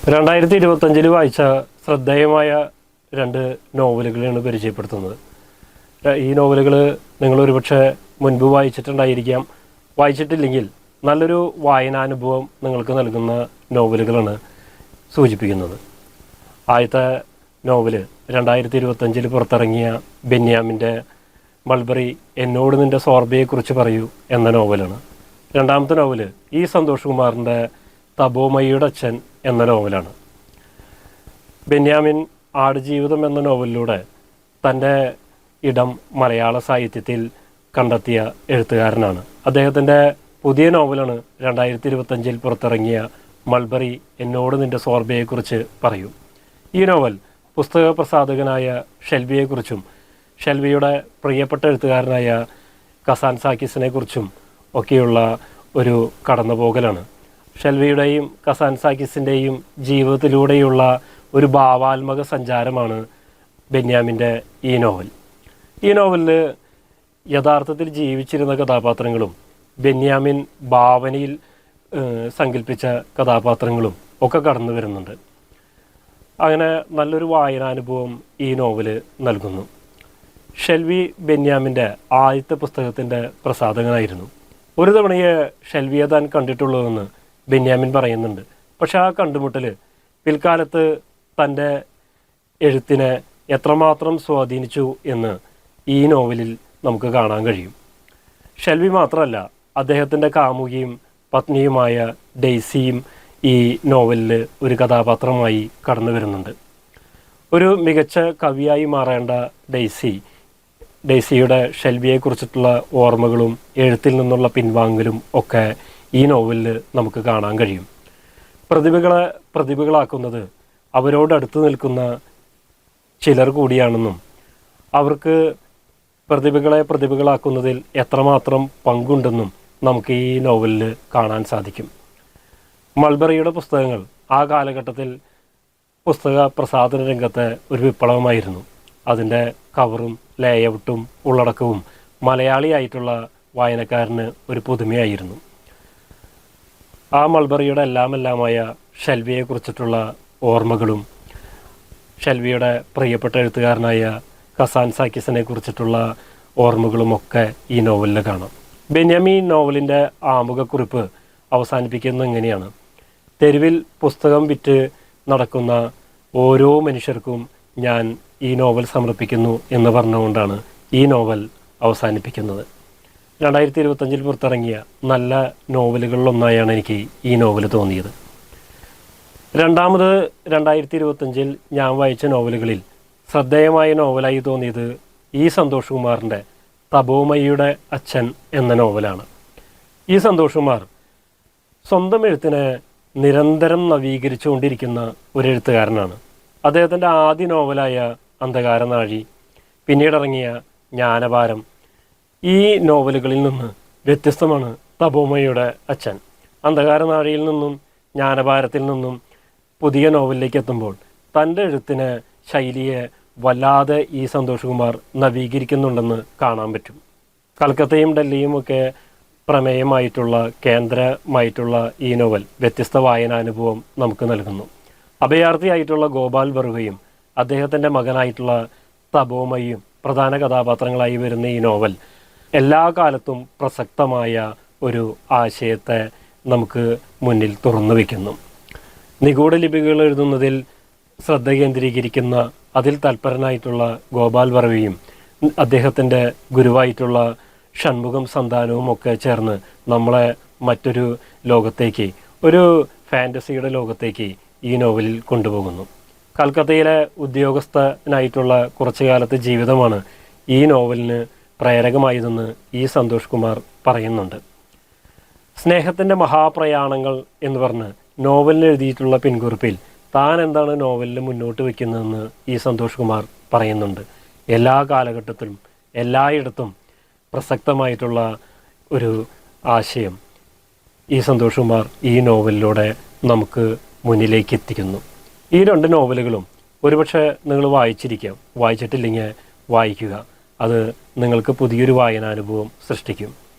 2025 വായിച്ച ശ്രദ്ധേയമായ 2 നോവലുകളാണ് പരിചയപ്പെടുത്തുന്നത്. ഈ നോവലുകൾ നിങ്ങൾ ഒരുപക്ഷെ മുൻപ് വായിച്ചിട്ടുണ്ടായിരിക്കാം. വായിച്ചിട്ടില്ലെങ്കിൽ നല്ലൊരു വായനാനുഭവം നിങ്ങൾക്ക് നൽകുന്ന നോവലുകളാണ് സൂചിപ്പിക്കുന്നത്. ആദ്യത്തെ നോവൽ 2025 പുറത്തിറങ്ങിയ ബെന്യാമിൻ്റെ മൾബറി എന്നോട് നിൻ്റെ സോർബയെക്കുറിച്ച് പറയൂ എന്ന നോവലാണ്. രണ്ടാമത്തെ നോവൽ ഇ സന്തോഷ് കുമാറിൻ്റെ തപോമയുടെ അച്ഛൻ എന്ന നോവലാണ്. ബെന്യാമിൻ ആടുജീവിതം എന്ന നോവലിലൂടെ തൻ്റെ ഇടം മലയാള സാഹിത്യത്തിൽ കണ്ടെത്തിയ എഴുത്തുകാരനാണ്. അദ്ദേഹത്തിൻ്റെ പുതിയ നോവലാണ് 2025 പുറത്തിറങ്ങിയ മൾബറി എന്നോട് നിൻ്റെ സോർബയെക്കുറിച്ച് പറയൂ. ഈ നോവൽ പുസ്തക പ്രസാധകനായ ഷെൽവിയെക്കുറിച്ചും ഷെൽവിയുടെ പ്രിയപ്പെട്ട എഴുത്തുകാരനായ കസാൻ സാക്കിസിനെ കുറിച്ചും ഒക്കെയുള്ള ഒരു കടന്നുപോകലാണ്. ഷെൽവിയുടെയും കസാൻ സാക്കിസിൻ്റെയും ജീവിതത്തിലൂടെയുള്ള ഒരു ഭാവാത്മക സഞ്ചാരമാണ് ബെന്യാമിൻ്റെ ഈ നോവൽ. ഈ നോവലിൽ യഥാർത്ഥത്തിൽ ജീവിച്ചിരുന്ന കഥാപാത്രങ്ങളും ബെന്യാമിൻ ഭാവനയിൽ സങ്കല്പിച്ച കഥാപാത്രങ്ങളും ഒക്കെ കടന്നു വരുന്നുണ്ട്. അങ്ങനെ നല്ലൊരു വായനാനുഭവം ഈ നോവൽ നൽകുന്നു. ഷെൽവി ബെന്യാമിൻ്റെ ആദ്യത്തെ പുസ്തകത്തിൻ്റെ പ്രസാധകനായിരുന്നു. ഒരു തവണയെ ഷെൽവിയെ താൻ കണ്ടിട്ടുള്ളതെന്ന് ബെന്യാമിൻ പറയുന്നുണ്ട്. പക്ഷെ ആ കണ്ടുമുട്ടൽ പിൽക്കാലത്ത് തൻ്റെ എഴുത്തിനെ എത്രമാത്രം സ്വാധീനിച്ചു എന്ന് ഈ നോവലിൽ നമുക്ക് കാണാൻ കഴിയും. ഷെൽവി മാത്രമല്ല, അദ്ദേഹത്തിൻ്റെ കാമുകിയും പത്നിയുമായ ഡെയ്സിയും ഈ നോവലിൽ ഒരു കഥാപാത്രമായി കടന്നു വരുന്നുണ്ട്. ഒരു മികച്ച കവിയായി മാറേണ്ട ഡെയ്സിയുടെ ഷെൽവിയെക്കുറിച്ചിട്ടുള്ള ഓർമ്മകളും എഴുത്തിൽ നിന്നുള്ള പിൻവാങ്ങലും ഒക്കെ ഈ നോവലിൽ നമുക്ക് കാണാൻ കഴിയും. പ്രതിഭകളാക്കുന്നത് അവരോടടുത്ത് നിൽക്കുന്ന ചിലർ കൂടിയാണെന്നും അവർക്ക് പ്രതിഭകളാക്കുന്നതിൽ എത്രമാത്രം പങ്കുണ്ടെന്നും നമുക്ക് ഈ നോവലിൽ കാണാൻ സാധിക്കും. മൾബറിയുടെ പുസ്തകങ്ങൾ ആ കാലഘട്ടത്തിൽ പുസ്തക പ്രസാധന രംഗത്തെ ഒരു വിപ്ലവമായിരുന്നു. അതിൻ്റെ കവറും ലേഔട്ടും ഉള്ളടക്കവും മലയാളിയായിട്ടുള്ള വായനക്കാരന് ഒരു പുതുമയായിരുന്നു. ആ മൾബറിയുടെ എല്ലാമായ ഷെൽവിയെക്കുറിച്ചിട്ടുള്ള ഓർമ്മകളും ഷെൽവിയുടെ പ്രിയപ്പെട്ട എഴുത്തുകാരനായ കസാൻ സാക്കിസിനെ കുറിച്ചിട്ടുള്ള ഓർമ്മകളുമൊക്കെ ഈ നോവലിൽ കാണാം. ബെന്യാമിൻ നോവലിൻ്റെ ആമുഖക്കുറിപ്പ് അവസാനിപ്പിക്കുന്നത് എങ്ങനെയാണ്: തെരുവിൽ പുസ്തകം വിറ്റ് നടക്കുന്ന ഓരോ മനുഷ്യർക്കും ഞാൻ ഈ നോവൽ സമർപ്പിക്കുന്നു എന്ന് പറഞ്ഞുകൊണ്ടാണ് ഈ നോവൽ അവസാനിപ്പിക്കുന്നത്. 2025 പുറത്തിറങ്ങിയ നല്ല നോവലുകളിലൊന്നായാണ് എനിക്ക് ഈ നോവൽ തോന്നിയത്. രണ്ടാമത് 2025 ഞാൻ വായിച്ച നോവലുകളിൽ ശ്രദ്ധേയമായ നോവലായി തോന്നിയത് ഇ സന്തോഷ് കുമാറിൻ്റെ തപോമയുടെ അച്ഛൻ എന്ന നോവലാണ്. ഇ സന്തോഷ് കുമാർ സ്വന്തം എഴുത്തിനെ നിരന്തരം നവീകരിച്ചുകൊണ്ടിരിക്കുന്ന ഒരു എഴുത്തുകാരനാണ്. അദ്ദേഹത്തിൻ്റെ ആദ്യ നോവലായ അന്ധകാരനാഴി, പിന്നീടിറങ്ങിയ ജ്ഞാനഭാരം, ഈ നോവലുകളിൽ നിന്ന് വ്യത്യസ്തമാണ് തപോമയുടെ അച്ഛൻ. അന്ധകാരനാഴിയിൽ നിന്നും ജ്ഞാനഭാരത്തിൽ നിന്നും പുതിയ നോവലിലേക്ക് എത്തുമ്പോൾ തൻ്റെ എഴുത്തിന് ശൈലിയെ വല്ലാതെ ഈ സന്തോഷ് കുമാർ നവീകരിക്കുന്നുണ്ടെന്ന് കാണാൻ പറ്റും. കൽക്കത്തയും ഡൽഹിയും ഒക്കെ പ്രമേയമായിട്ടുള്ള കേന്ദ്രമായിട്ടുള്ള ഈ നോവൽ വ്യത്യസ്ത വായനാനുഭവം നമുക്ക് നൽകുന്നു. അഭയാർത്ഥിയായിട്ടുള്ള ഗോപാൽ ബറുവയും അദ്ദേഹത്തിൻ്റെ മകനായിട്ടുള്ള തപോമയും പ്രധാന കഥാപാത്രങ്ങളായി വരുന്ന ഈ നോവൽ എല്ലാ കാലത്തും പ്രസക്തമായ ഒരു ആശയത്തെ നമുക്ക് മുന്നിൽ തുറന്നു വയ്ക്കുന്നു. നിഗൂഢ ലിപികൾ എഴുതുന്നതിൽ ശ്രദ്ധ കേന്ദ്രീകരിക്കുന്ന അതിൽ തൽപരനായിട്ടുള്ള ഗോപാൽ ബറുവയും അദ്ദേഹത്തിൻ്റെ ഗുരുവായിട്ടുള്ള ഷൺമുഖം സന്താനവും ഒക്കെ ചേർന്ന് നമ്മളെ മറ്റൊരു ലോകത്തേക്ക്, ഒരു ഫാൻറ്റസിയുടെ ലോകത്തേക്ക് ഈ നോവലിൽ കൊണ്ടുപോകുന്നു. കൽക്കത്തയിലെ ഉദ്യോഗസ്ഥനായിട്ടുള്ള കുറച്ചു കാലത്തെ ജീവിതമാണ് ഈ നോവലിന് പ്രേരകമായതെന്ന് ഈ സന്തോഷ് കുമാർ പറയുന്നുണ്ട്. സ്നേഹത്തിൻ്റെ മഹാപ്രയാണങ്ങൾ എന്ന് പറഞ്ഞ് നോവലിന് എഴുതിയിട്ടുള്ള പിൻകുറിപ്പിൽ താൻ എന്താണ് നോവലിൽ മുന്നോട്ട് വയ്ക്കുന്നതെന്ന് ഈ സന്തോഷ് കുമാർ പറയുന്നുണ്ട്. എല്ലാ കാലഘട്ടത്തിലും എല്ലായിടത്തും പ്രസക്തമായിട്ടുള്ള ഒരു ആശയം ഈ സന്തോഷ് കുമാർ ഈ നോവലിലൂടെ നമുക്ക് മുന്നിലേക്ക് എത്തിക്കുന്നു. ഈ 2 നോവലുകളും ഒരുപക്ഷെ നിങ്ങൾ വായിച്ചിരിക്കാം. വായിച്ചിട്ടില്ലെങ്കിൽ വായിക്കുക. അത് നിങ്ങൾക്ക് പുതിയൊരു വായനാനുഭവം സൃഷ്ടിക്കും.